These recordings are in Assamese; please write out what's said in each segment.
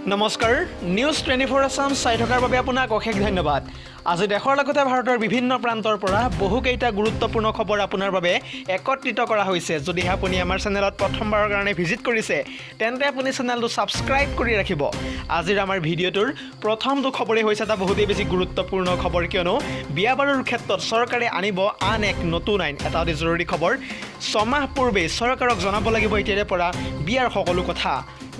নমস্কাৰ নিউজ 24 আসাম চাই থকাৰ বাবে আপোনাক অশেষ ধন্যবাদ। আজি দেশৰ লগতে ভাৰতৰ বিভিন্ন প্ৰান্তৰ পৰা বহুকেইটা গুৰুত্বপূৰ্ণ খবৰ আপোনাৰ বাবে একত্ৰিত কৰা হৈছে। যদি আপুনি আমাৰ চেনেলত প্ৰথমবাৰৰ কাৰণে ভিজিট কৰিছে তেন্তে আপুনি চেনেলটো সাবস্ক্ৰাইব কৰি ৰাখিব। আজিৰ আমাৰ ভিডিঅ'টোৰ প্ৰথমটো খবৰেই হৈছে এটা বহুতেই বেছি গুৰুত্বপূৰ্ণ খবৰ, কিয়নো বিয়া বাৰুৰ ক্ষেত্ৰত চৰকাৰে আনিব আন এক নতুন আইন। এটা অতি জৰুৰী খবৰ। 6 মাহ পূৰ্বে চৰকাৰক জনাব লাগিব এতিয়াৰে পৰা বিয়াৰ সকলো কথা।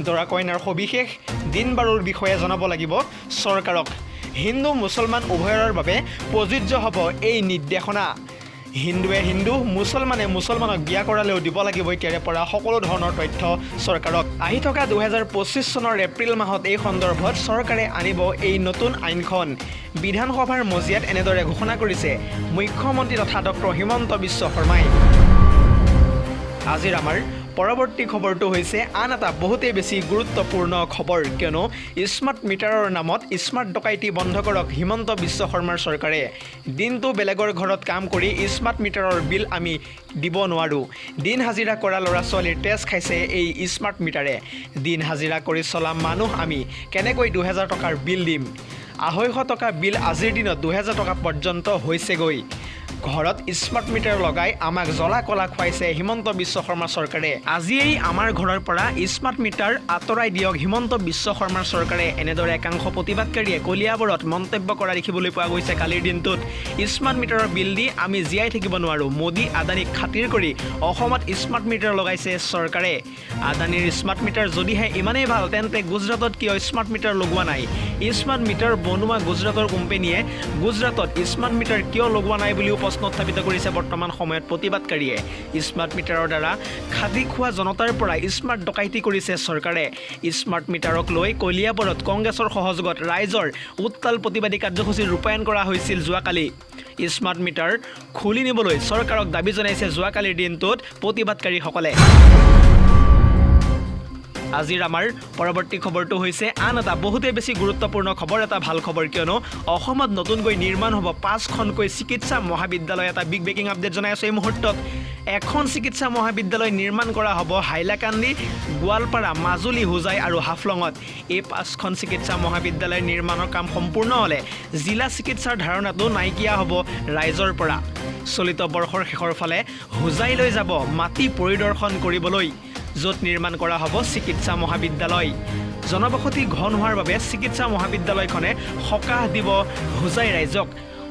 দৰা কইনাৰ সবিশেষ দিন বাৰুৰ বিষয়ে জনাব লাগিব চৰকাৰক। হিন্দু মুছলমান উভয়ৰ বাবে প্ৰযোজ্য হ'ব এই নিৰ্দেশনা। হিন্দুৱে হিন্দু মুছলমানে মুছলমানক বিয়া কৰালেও দিব লাগিব এতিয়াৰে পৰা সকলো ধৰণৰ তথ্য চৰকাৰক। আহি থকা 2025 চনৰ এপ্ৰিল মাহত এই সন্দৰ্ভত চৰকাৰে আনিব এই নতুন আইনখন। বিধানসভাৰ মজিয়াত এনেদৰে ঘোষণা কৰিছে মুখ্যমন্ত্ৰী তথা ডক্টৰ হিমন্ত বিশ্ব শৰ্মাই। আজিৰ আমাৰ পৰৱৰ্তী খবৰটো হৈছে আন এটা বহুতেই বেছি গুৰুত্বপূৰ্ণ খবৰ, কিয়নো স্মাৰ্ট মিটাৰৰ নামত স্মাৰ্ট ডকাইতি বন্ধ কৰক হিমন্ত বিশ্ব শৰ্মাৰ চৰকাৰে। দিনটো বেলেগৰ ঘৰত কাম কৰি স্মাৰ্ট মিটাৰৰ বিল আমি দিব নোৱাৰোঁ। দিন হাজিৰা কৰা ল'ৰা ছোৱালীৰ তেজ খাইছে এই স্মাৰ্ট মিটাৰে। দিন হাজিৰা কৰি চলা মানুহ আমি কেনেকৈ 2000 টকাৰ বিল দিম? 250 টকা বিল আজিৰ দিনত 2000 টকা পৰ্যন্ত হৈছেগৈ। ঘৰত স্মাৰ্ট মিটাৰ লগাই আমাক জ্বলা কলা খুৱাইছে হিমন্ত বিশ্ব শৰ্মা চৰকাৰে। আজিয়েই আমাৰ ঘৰৰ পৰা স্মাৰ্ট মিটাৰ আঁতৰাই দিয়ক হিমন্ত বিশ্ব শৰ্মাৰ চৰকাৰে। এনেদৰে একাংশ প্ৰতিবাদকাৰীয়ে কলিয়াবৰত মন্তব্য কৰা দেখিবলৈ পোৱা গৈছে। কালিৰ দিনটোত স্মাৰ্ট মিটাৰৰ বিল দি আমি জীয়াই থাকিব নোৱাৰোঁ। মোদী আদানীক খাতিৰ কৰি অসমত স্মাৰ্ট মিটাৰ লগাইছে চৰকাৰে। আদানীৰ স্মাৰ্ট মিটাৰ যদিহে ইমানেই ভাল তেন্তে গুজৰাটত কিয় স্মাৰ্ট মিটাৰ লগোৱা নাই? স্মাৰ্ট মিটাৰ বনোৱা গুজৰাটৰ কোম্পানীয়ে গুজৰাটত স্মাৰ্ট মিটাৰ কিয় লগোৱা নাই বুলিও প্ৰশ্ন উত্থাপিত কৰিছে বৰ্তমান সময়ত প্ৰতিবাদকাৰীয়ে। স্মাৰ্ট মিটাৰৰ দ্বাৰা খাদি খোৱা জনতাৰ পৰা স্মাৰ্ট ডকাইতি কৰিছে চৰকাৰে। স্মাৰ্ট মিটাৰক লৈ কলিয়াবৰত কংগ্ৰেছৰ সহযোগত ৰাইজৰ উত্তাল প্ৰতিবাদী কাৰ্যসূচী ৰূপায়ণ কৰা হৈছিল যোৱাকালি। স্মাৰ্ট মিটাৰ খুলি নিবলৈ চৰকাৰক দাবী জনাইছে যোৱাকালিৰ দিনটোত প্ৰতিবাদকাৰীসকলে। আজিৰ আমাৰ পৰৱৰ্তী খবৰটো হৈছে আন এটা বহুতেই বেছি গুৰুত্বপূৰ্ণ খবৰ, এটা ভাল খবৰ, কিয়নো অসমত নতুনকৈ নিৰ্মাণ হ'ব 5খনকৈ চিকিৎসা মহাবিদ্যালয়। এটা বিগ ব্ৰেকিং আপডেট জনাই আছোঁ এই মুহূৰ্তত। 1খন চিকিৎসা মহাবিদ্যালয় নিৰ্মাণ কৰা হ'ব হাইলাকান্দি, গোৱালপাৰা, মাজুলী, হোজাই আৰু হাফলঙত। এই 5খন চিকিৎসা মহাবিদ্যালয় নিৰ্মাণৰ কাম সম্পূৰ্ণ হ'লে জিলা চিকিৎসাৰ ধাৰণাটো নাইকিয়া হ'ব ৰাইজৰ পৰা। চলিত বৰ্ষৰ শেষৰ ফালে হোজাইলৈ যাব মাটি পৰিদৰ্শন কৰিবলৈ, য'ত নিৰ্মাণ কৰা হ'ব চিকিৎসা মহাবিদ্যালয়। জনবসতি ঘন হোৱাৰ বাবে চিকিৎসা মহাবিদ্যালয়খনে সকাহ দিব হোজাই ৰাইজক।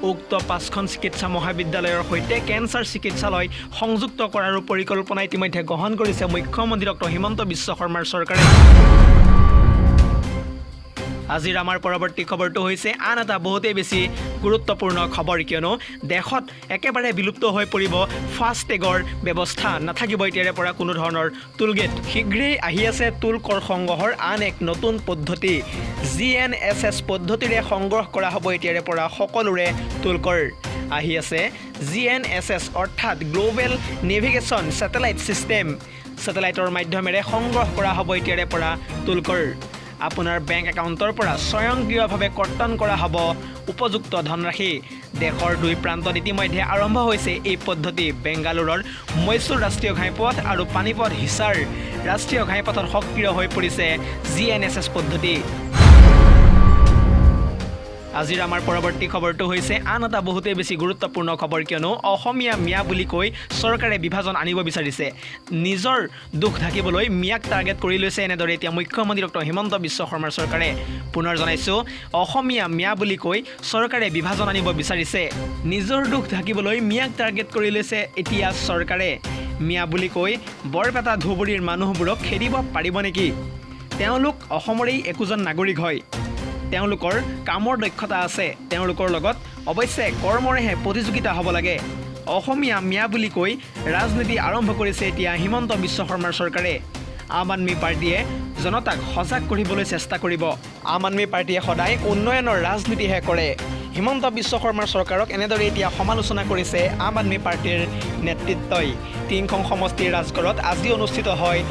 উক্ত 5খন চিকিৎসা মহাবিদ্যালয়ৰ সৈতে কেঞ্চাৰ চিকিৎসালয় সংযুক্ত কৰাৰো পৰিকল্পনা ইতিমধ্যে গ্ৰহণ কৰিছে মুখ্যমন্ত্ৰী ডক্টৰ হিমন্ত বিশ্ব শৰ্মাৰ চৰকাৰে। আজিৰ আমাৰ পৰৱৰ্তী খবৰটো হৈছে আন এটা বহুতেই বেছি গুৰুত্বপূৰ্ণ খবৰ, কিয়নো দেশত একেবাৰে বিলুপ্ত হৈ পৰিব ফাষ্টেগৰ ব্যৱস্থা। নাথাকিব এতিয়াৰে পৰা কোনো ধৰণৰ টুলগেট। শীঘ্ৰেই আহি আছে টুল কৰ সংগ্ৰহৰ আন এক নতুন পদ্ধতি। GNSS পদ্ধতিৰে সংগ্ৰহ কৰা হ'ব এতিয়াৰে পৰা সকলোৰে টুল কৰ। আহি আছে GNSS অৰ্থাৎ গ্ল'বেল নেভিগেশ্যন ছেটেলাইট ছিষ্টেম। ছেটেলাইটৰ মাধ্যমেৰে সংগ্ৰহ কৰা হ'ব এতিয়াৰে পৰা টুল কৰ। আপোনাৰ বেংক একাউণ্টৰ পৰা স্বয়ংক্ৰিয়ভাৱে কৰ্তন কৰা হ'ব উপযুক্ত ধনৰাশি। দেশৰ 2 প্ৰান্তত ইতিমধ্যে আৰম্ভ হৈছে এই পদ্ধতি। বেংগালুৰৰ মৈচুৰ ৰাষ্ট্ৰীয় ঘাইপথ আৰু পানীপথ হিছাৰ ৰাষ্ট্ৰীয় ঘাইপথত সক্ৰিয় হৈ পৰিছে GNSS পদ্ধতি। আজিৰ আমাৰ পৰৱৰ্তী খবৰটো হৈছে আন এটা বহুতেই বেছি গুৰুত্বপূৰ্ণ খবৰ, কিয়নো অসমীয়া মিয়া বুলি কৈ চৰকাৰে বিভাজন আনিব বিচাৰিছে। নিজৰ দুখ ঢাকিবলৈ মিয়াক টাৰ্গেট কৰি লৈছে এনেদৰে এতিয়া মুখ্যমন্ত্ৰী ডক্টৰ হিমন্ত বিশ্ব শৰ্মাৰ চৰকাৰে। পুনৰ জনাইছোঁ, অসমীয়া মিয়া বুলি কৈ চৰকাৰে বিভাজন আনিব বিচাৰিছে। নিজৰ দুখ ঢাকিবলৈ মিয়াক টাৰ্গেট কৰি লৈছে এতিয়া চৰকাৰে। মিয়া বুলি কৈ বৰপেটা ধুবুৰীৰ মানুহবোৰক খেদিব পাৰিব নেকি? তেওঁলোক অসমৰেই একোজন নাগৰিক হয়। তেওঁলোকৰ কামৰ দক্ষতা আছে। তেওঁলোকৰ লগত অৱশ্যে কৰ্মৰেহে প্ৰতিযোগিতা হ'ব লাগে। অসমীয়া মিয়া বুলি কৈ ৰাজনীতি আৰম্ভ কৰিছে এতিয়া হিমন্ত বিশ্ব শৰ্মাৰ চৰকাৰে। আম আদমি পাৰ্টীয়ে জনতাক সজাগ কৰিবলৈ চেষ্টা কৰিব। আম আদমি পাৰ্টীয়ে সদায় উন্নয়নৰ ৰাজনীতিহে কৰে। হিমন্ত বিশ্ব শৰ্মাৰ চৰকাৰক এনেদৰে এতিয়া সমালোচনা কৰিছে আম আদমি পাৰ্টীৰ নেতৃত্বই। 3খন সমষ্টিৰ ৰাজগড়ত আজি অনুষ্ঠিত হয়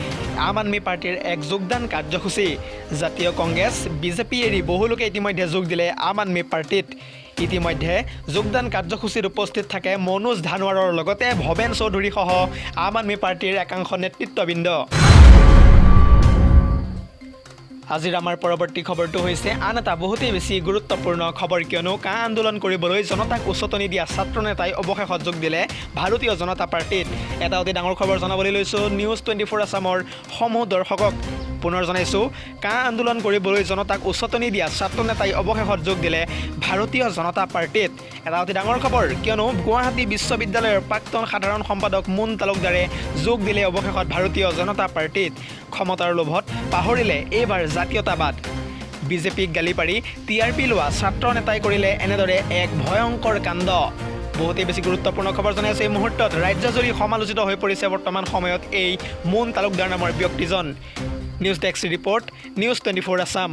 আম আদমি পাৰ্টীৰ এক যোগদান কাৰ্যসূচী। জাতীয় কংগ্ৰেছ BJP এৰি বহুলোকে ইতিমধ্যে যোগ দিলে আম আদমি পাৰ্টীত। ইতিমধ্যে যোগদান কাৰ্যসূচীত উপস্থিত থাকে মনোজ ধানোৱাৰৰ লগতে ভৱেন চৌধুৰী সহ আম আদমি পাৰ্টীৰ একাংশ নেতৃত্ববৃন্দ। আজিৰ আমাৰ পৰৱৰ্তী খবৰটো হৈছে আন এটা বহুতেই বেছি গুৰুত্বপূৰ্ণ খবৰ কিয়নো কা আন্দোলন কৰিবলৈ জনতাক উচতনি দিয়া ছাত্ৰ নেতাই অৱশেষত যোগ দিলে ভাৰতীয় জনতা পাৰ্টিত। এটা অতি ডাঙৰ খবৰ জনাবলৈ লৈছোঁ নিউজ 24 আছামৰ সমূহ দৰ্শকক। পুনৰ জনাইছোঁ কা আন্দোলন কৰিবলৈ জনতাক উচতনি দিয়া ছাত্ৰ নেতাই অৱশেষত যোগ দিলে ভাৰতীয় জনতা পাৰ্টিত। এটা অতি ডাঙৰ খবৰ কিয়নো গুৱাহাটী বিশ্ববিদ্যালয়ৰ প্ৰাক্তন সাধাৰণ সম্পাদক মুন তালুকদাৰে যোগ দিলে অৱশেষত ভাৰতীয় জনতা পাৰ্টিত। ক্ষমতাৰ লোভত পাহৰিলে এইবাৰ জাতীয়তাবাদ। বিজেপিক গালি পাৰি TRP লোৱা ছাত্ৰ নেতাই কৰিলে এনেদৰে এক ভয়ংকৰ কাণ্ড। বহুতেই বেছি গুৰুত্বপূৰ্ণ খবৰ জনাই আছে এই মুহূৰ্তত। ৰাজ্যজুৰি সমালোচিত হৈ পৰিছে বৰ্তমান সময়ত এই মুন তালুকদাৰ নামৰ ব্যক্তিজন। News desk report news 24 Assam.